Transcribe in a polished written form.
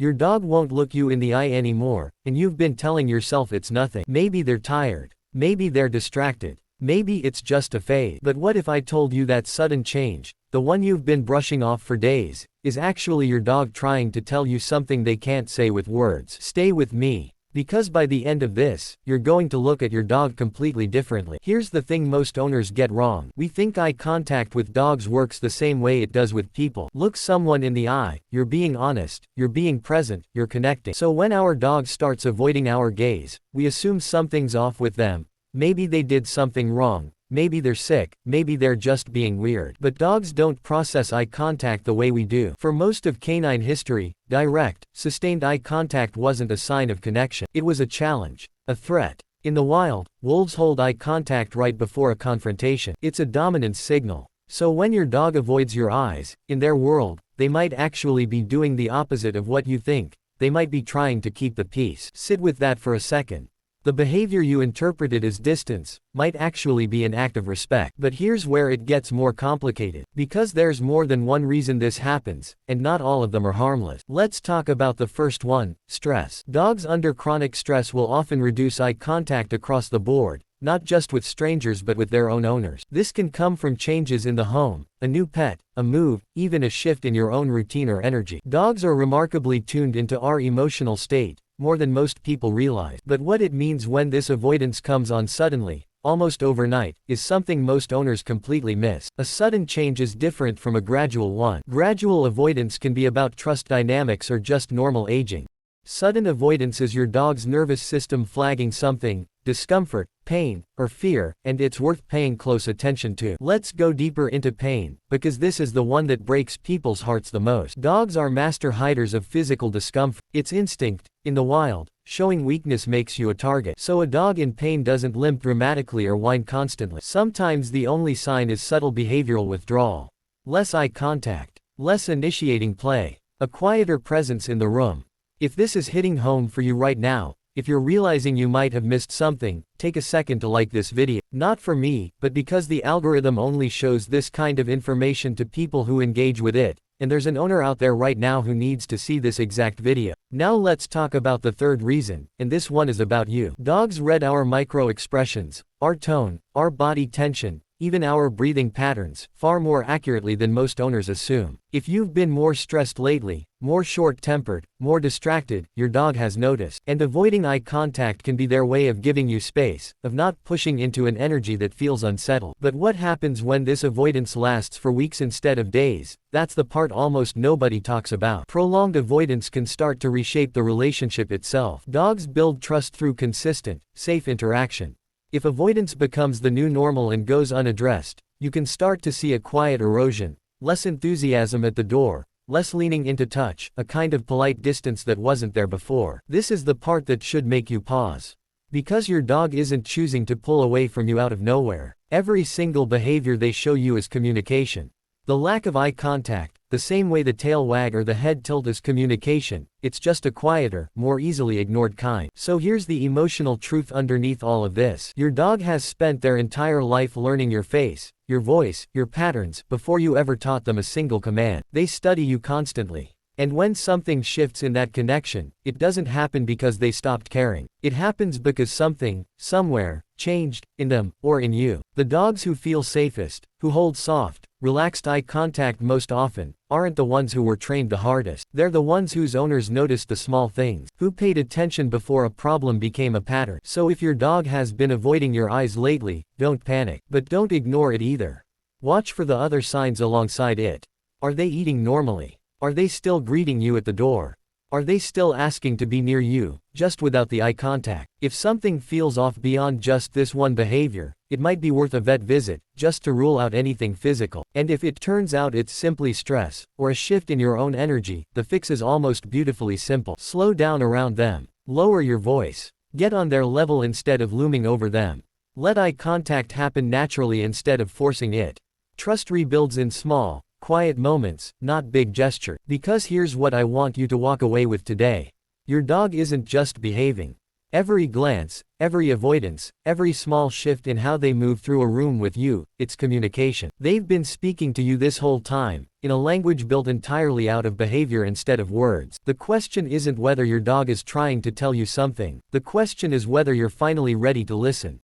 Your dog won't look you in the eye anymore, and you've been telling yourself it's nothing. Maybe they're tired. Maybe they're distracted. Maybe it's just a phase. But what if I told you that sudden change, the one you've been brushing off for days, is actually your dog trying to tell you something they can't say with words? Stay with me. Because by the end of this, you're going to look at your dog completely differently. Here's the thing most owners get wrong. We think eye contact with dogs works the same way it does with people. Look someone in the eye, you're being honest, you're being present, you're connecting. So when our dog starts avoiding our gaze, we assume something's off with them. Maybe they did something wrong. Maybe they're sick, maybe they're just being weird. But dogs don't process eye contact the way we do. For most of canine history, direct, sustained eye contact wasn't a sign of connection. It was a challenge, a threat. In the wild, wolves hold eye contact right before a confrontation. It's a dominance signal. So when your dog avoids your eyes, in their world, they might actually be doing the opposite of what you think. They might be trying to keep the peace. Sit with that for a second. The behavior you interpreted as distance might actually be an act of respect. But here's where it gets more complicated. Because there's more than one reason this happens, and not all of them are harmless. Let's talk about the first one, stress. Dogs under chronic stress will often reduce eye contact across the board, not just with strangers but with their own owners. This can come from changes in the home, a new pet, a move, even a shift in your own routine or energy. Dogs are remarkably tuned into our emotional state, more than most people realize. But what it means when this avoidance comes on suddenly, almost overnight, is something most owners completely miss. A sudden change is different from a gradual one. Gradual avoidance can be about trust dynamics or just normal aging. Sudden avoidance is your dog's nervous system flagging something, discomfort, pain, or fear, and it's worth paying close attention to. Let's go deeper into pain, because this is the one that breaks people's hearts the most. Dogs are master hiders of physical discomfort. It's instinct. In the wild, showing weakness makes you a target. So a dog in pain doesn't limp dramatically or whine constantly. Sometimes the only sign is subtle behavioral withdrawal. Less eye contact. Less initiating play. A quieter presence in the room. If this is hitting home for you right now, if you're realizing you might have missed something, take a second to like this video. Not for me, but because the algorithm only shows this kind of information to people who engage with it, and there's an owner out there right now who needs to see this exact video. Now let's talk about the third reason, and this one is about you. Dogs read our micro expressions, our tone, our body tension, even our breathing patterns, far more accurately than most owners assume. If you've been more stressed lately, more short-tempered, more distracted, your dog has noticed. And avoiding eye contact can be their way of giving you space, of not pushing into an energy that feels unsettled. But what happens when this avoidance lasts for weeks instead of days? That's the part almost nobody talks about. Prolonged avoidance can start to reshape the relationship itself. Dogs build trust through consistent, safe interaction. If avoidance becomes the new normal and goes unaddressed, you can start to see a quiet erosion, less enthusiasm at the door, less leaning into touch, a kind of polite distance that wasn't there before. This is the part that should make you pause. Because your dog isn't choosing to pull away from you out of nowhere. Every single behavior they show you is communication. The lack of eye contact, the same way the tail wag or the head tilt is communication, it's just a quieter, more easily ignored kind. So here's the emotional truth underneath all of this. Your dog has spent their entire life learning your face, your voice, your patterns, before you ever taught them a single command. They study you constantly. And when something shifts in that connection, it doesn't happen because they stopped caring. It happens because something, somewhere, changed, in them, or in you. The dogs who feel safest, who hold soft, relaxed eye contact most often, aren't the ones who were trained the hardest. They're the ones whose owners noticed the small things, who paid attention before a problem became a pattern. So if your dog has been avoiding your eyes lately, don't panic. But don't ignore it either. Watch for the other signs alongside it. Are they eating normally? Are they still greeting you at the door? Are they still asking to be near you, just without the eye contact? If something feels off beyond just this one behavior, it might be worth a vet visit, just to rule out anything physical. And if it turns out it's simply stress, or a shift in your own energy, the fix is almost beautifully simple. Slow down around them. Lower your voice. Get on their level instead of looming over them. Let eye contact happen naturally instead of forcing it. Trust rebuilds in small, quiet moments, not big gesture. Because here's what I want you to walk away with today. Your dog isn't just behaving. Every glance, every avoidance, every small shift in how they move through a room with you, it's communication. They've been speaking to you this whole time, in a language built entirely out of behavior instead of words. The question isn't whether your dog is trying to tell you something, the question is whether you're finally ready to listen.